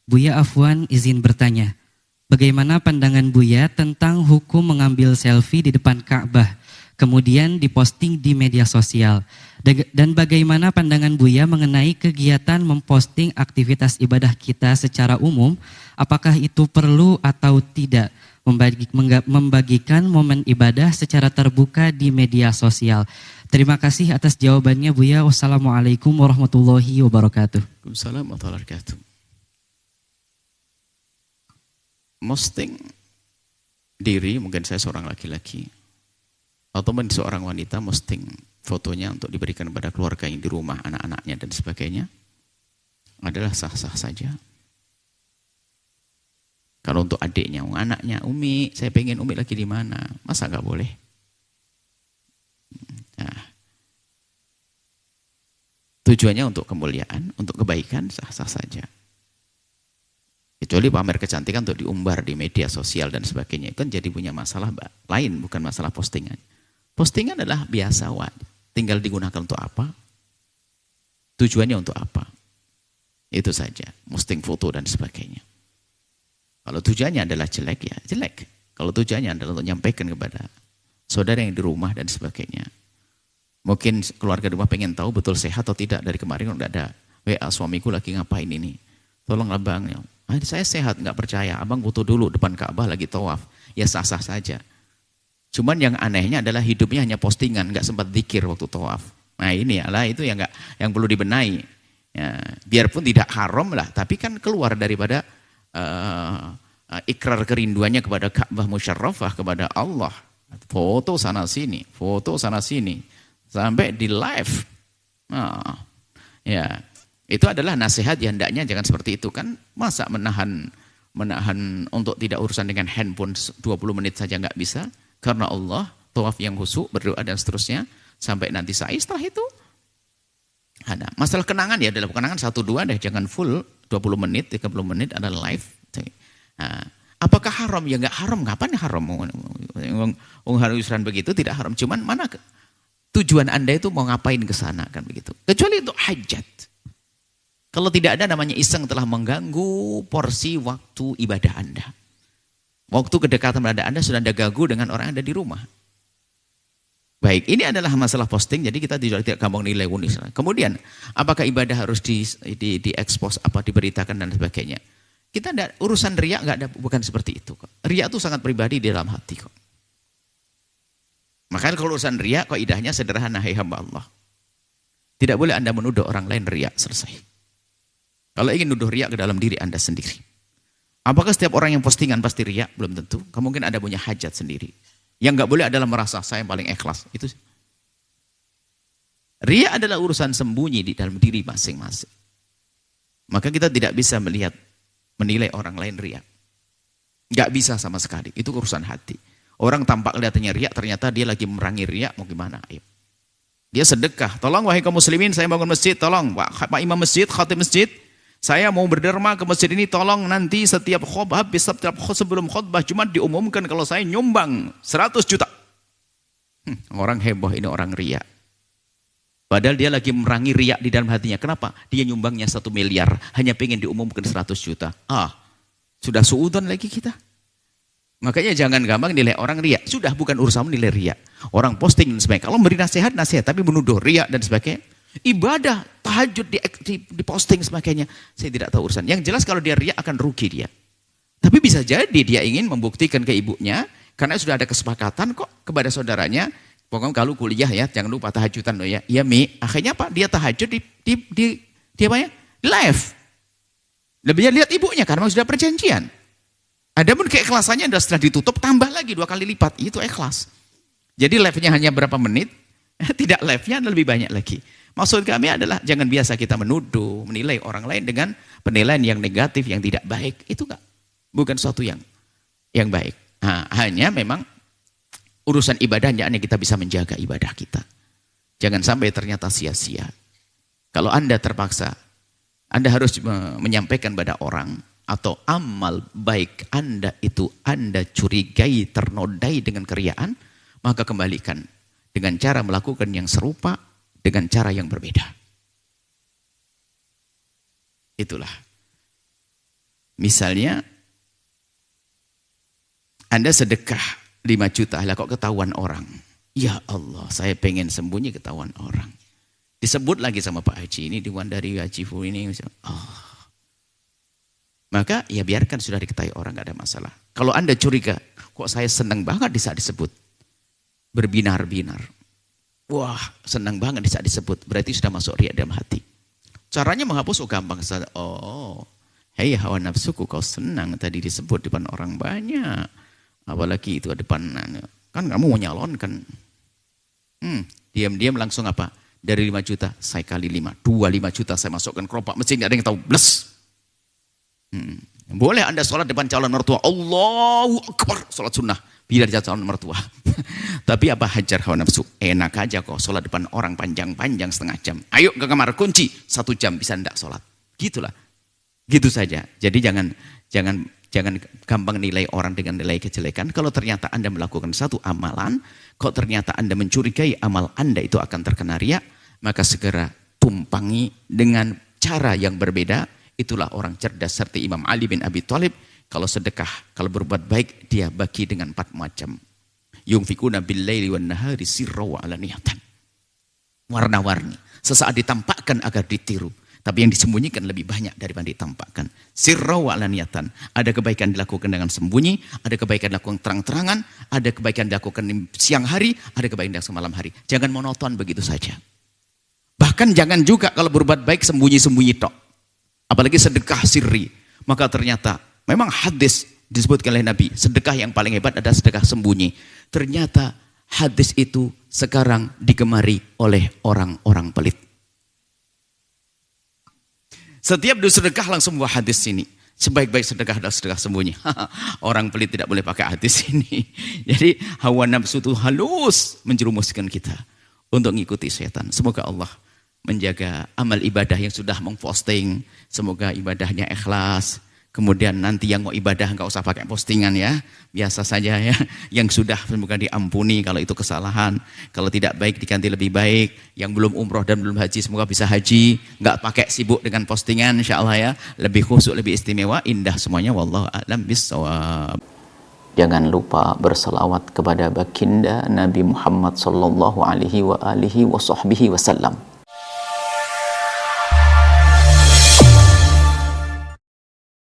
Buya Afwan izin bertanya, bagaimana pandangan Buya tentang hukum mengambil selfie di depan Ka'bah, kemudian diposting di media sosial? Dan bagaimana pandangan Buya mengenai kegiatan memposting aktivitas ibadah kita secara umum? Apakah itu perlu atau tidak? Membagikan momen ibadah secara terbuka di media sosial. Terima kasih atas jawabannya Buya. Wassalamualaikum warahmatullahi wabarakatuh. Waalaikumsalam warahmatullahi wabarakatuh. Posting diri, mungkin saya seorang laki-laki atau seorang wanita posting fotonya untuk diberikan kepada keluarga yang di rumah, anak-anaknya dan sebagainya, adalah sah-sah saja. Kalau untuk adiknya, anaknya, Umi, saya pengen Umi lagi di mana? Masa nggak boleh? Nah, tujuannya untuk kemuliaan, untuk kebaikan, sah-sah saja. Kecuali pamer kecantikan untuk diumbar di media sosial dan sebagainya, itu kan jadi punya masalah lain, bukan masalah postingan. Postingan adalah biasa, tinggal digunakan untuk apa? Tujuannya untuk apa? Itu saja, posting foto dan sebagainya. Kalau tujuannya adalah jelek, ya jelek. Kalau tujuannya adalah untuk menyampaikan kepada saudara yang di rumah dan sebagainya. Mungkin keluarga di rumah pengen tahu betul sehat atau tidak, dari kemarin udah ada WA suamiku lagi ngapain ini. Tolong abang, saya sehat, nggak percaya. Abang foto dulu depan Ka'bah lagi tawaf. Ya sah-sah saja. Cuman yang anehnya adalah hidupnya hanya postingan, nggak sempat zikir waktu tawaf. Nah ini adalah itu yang perlu dibenahi. Ya, biarpun tidak haram lah, tapi kan keluar daripada ikrar kerinduannya kepada Ka'bah musyarrafah, kepada Allah. Foto sana sini, sampai di live. Nah, ya. Itu adalah nasihat, ya hendaknya jangan seperti itu kan. Masa menahan untuk tidak urusan dengan handphone 20 menit saja nggak bisa, karena Allah, tawaf yang khusyuk, berdoa dan seterusnya, sampai nanti sa'i. Setelah itu ada masalah kenangan, ya dalam kenangan 1-2 deh, jangan full 20 menit, 30 menit ada live. Nah, apakah haram? Ya nggak haram. Kapan haram? Harusan begitu tidak haram. Cuman mana tujuan Anda itu mau ngapain ke sana kan begitu? Kecuali untuk hajat. Kalau tidak ada, namanya iseng, telah mengganggu porsi waktu ibadah Anda. Waktu kedekatan pada Anda sudah Anda ganggu dengan orang yang ada di rumah. Baik, ini adalah masalah posting, jadi kita tidak gampang nilai unis. Kemudian, apakah ibadah harus diekspos, diberitakan dan sebagainya? Kita ada urusan riya, nggak ada, bukan seperti itu kok. Riya itu sangat pribadi di dalam hati kok. Makanya kalau urusan riya, kaidahnya sederhana, hai hamba Allah. Tidak boleh Anda menuduh orang lain riya, selesai. Kalau ingin nuduh riya ke dalam diri Anda sendiri. Apakah setiap orang yang postingan pasti riya? Belum tentu. Mungkin Anda punya hajat sendiri. Yang nggak boleh adalah merasa saya yang paling ikhlas. Itu riya adalah urusan sembunyi di dalam diri masing-masing. Maka kita tidak bisa menilai orang lain riya. Nggak bisa sama sekali. Itu urusan hati. Orang tampak kelihatannya riya, ternyata dia lagi merangi riya, mau gimana? Ayo. Dia sedekah. Tolong wahai kaum muslimin, saya bangun masjid. Tolong Pak Imam masjid, khatib masjid. Saya mau berderma ke masjid ini, tolong nanti setiap khutbah, sebelum khutbah Jumat diumumkan kalau saya nyumbang 100 juta. Orang heboh, ini orang riya. Padahal dia lagi merangi riya di dalam hatinya. Kenapa? Dia nyumbangnya 1 miliar, hanya pengen diumumkan 100 juta. Sudah suudon lagi kita. Makanya jangan gampang nilai orang riya. Sudah bukan urusan nilai riya. Orang posting dan sebagainya. Kalau beri nasihat, tapi menuduh riya dan sebagainya. Ibadah, tahajud, di posting sebagainya. Saya tidak tahu urusan. Yang jelas kalau dia riya akan rugi dia. Tapi bisa jadi dia ingin membuktikan ke ibunya, karena sudah ada kesepakatan kok kepada saudaranya. Pokoknya kalau kuliah ya, jangan lupa tahajudan loh ya. Iya Mi, akhirnya apa? Dia tahajud di live. Lebihnya lihat ibunya karena sudah perjanjian. Adapun keikhlasannya setelah ditutup tambah lagi 2 kali lipat. Itu ikhlas. Jadi live-nya hanya berapa menit, tidak live-nya lebih banyak lagi. Maksud kami adalah jangan biasa kita menuduh, menilai orang lain dengan penilaian yang negatif, yang tidak baik. Itu bukan sesuatu yang baik. Nah, hanya memang urusan ibadahnya hanya kita bisa menjaga ibadah kita. Jangan sampai ternyata sia-sia. Kalau Anda terpaksa, Anda harus menyampaikan pada orang, atau amal baik Anda itu Anda curigai, ternodai dengan keriaan, maka kembalikan dengan cara melakukan yang serupa, dengan cara yang berbeda. Itulah. Misalnya, Anda sedekah 5 juta, lah kok ketahuan orang. Ya Allah, saya pengen sembunyi ketahuan orang. Disebut lagi sama Pak Haji, ini diwan dari Haji Fu ini. Maka ya biarkan sudah diketahui orang, gak ada masalah. Kalau Anda curiga, kok saya senang banget di saat disebut. Berbinar-binar. Wah, senang banget di saat disebut. Berarti sudah masuk riya dalam hati. Caranya menghapus gampang. Oh, hei hawa nafsuku, kau senang tadi disebut depan orang banyak. Apalagi itu depan, kan kamu mau nyalonkan. Diam-diam langsung apa? Dari 5 juta, saya kali 5. 25 juta saya masukkan kelopak mesin, gak ada yang tahu. Bless. Boleh Anda sholat depan calon mertua. Allahu Akbar. Sholat sunnah. Biar dia calon mertua. Tapi apa, hajar hawa nafsu. Enak aja kok sholat depan orang panjang-panjang setengah jam. Ayo ke kamar, kunci. 1 jam bisa enggak sholat. Gitulah. Gitu saja. Jadi jangan gampang nilai orang dengan nilai kejelekan. Kalau ternyata Anda melakukan satu amalan, kalau ternyata Anda mencurigai amal Anda itu akan terkena riya, maka segera tumpangi dengan cara yang berbeda. Itulah orang cerdas seperti Imam Ali bin Abi Thalib. Kalau sedekah, kalau berbuat baik, dia bagi dengan 4 macam. Yunfikuna bil-laili wan-nahari sirra wa alaniyatan. Warna-warni. Sesaat ditampakkan agar ditiru. Tapi yang disembunyikan lebih banyak daripada ditampakkan. Sirra wa alaniyatan. Ada kebaikan dilakukan dengan sembunyi, ada kebaikan dilakukan terang-terangan, ada kebaikan dilakukan siang hari, ada kebaikan dilakukan malam hari. Jangan monoton begitu saja. Bahkan jangan juga kalau berbuat baik sembunyi-sembunyi tok. Apalagi sedekah sirri. Maka ternyata memang hadis disebutkan oleh Nabi, sedekah yang paling hebat adalah sedekah sembunyi. Ternyata hadis itu sekarang digemari oleh orang-orang pelit. Setiap sedekah langsung buat hadis ini. Sebaik-baik sedekah adalah sedekah sembunyi. Orang pelit tidak boleh pakai hadis ini. Jadi hawa nafsu itu halus menjerumuskan kita untuk mengikuti setan. Semoga Allah menjaga amal ibadah yang sudah memposting. Semoga ibadahnya ikhlas. Kemudian nanti yang mau ibadah nggak usah pakai postingan ya. Biasa saja ya. Yang sudah semoga diampuni kalau itu kesalahan. Kalau tidak baik diganti lebih baik. Yang belum umroh dan belum haji semoga bisa haji. Nggak pakai sibuk dengan postingan insya Allah ya. Lebih khusyuk, lebih istimewa, indah semuanya. Wallahu a'lam bissawab. Jangan lupa berselawat kepada baginda Nabi Muhammad sallallahu alaihi wa alihi wa sahbihi wasallam.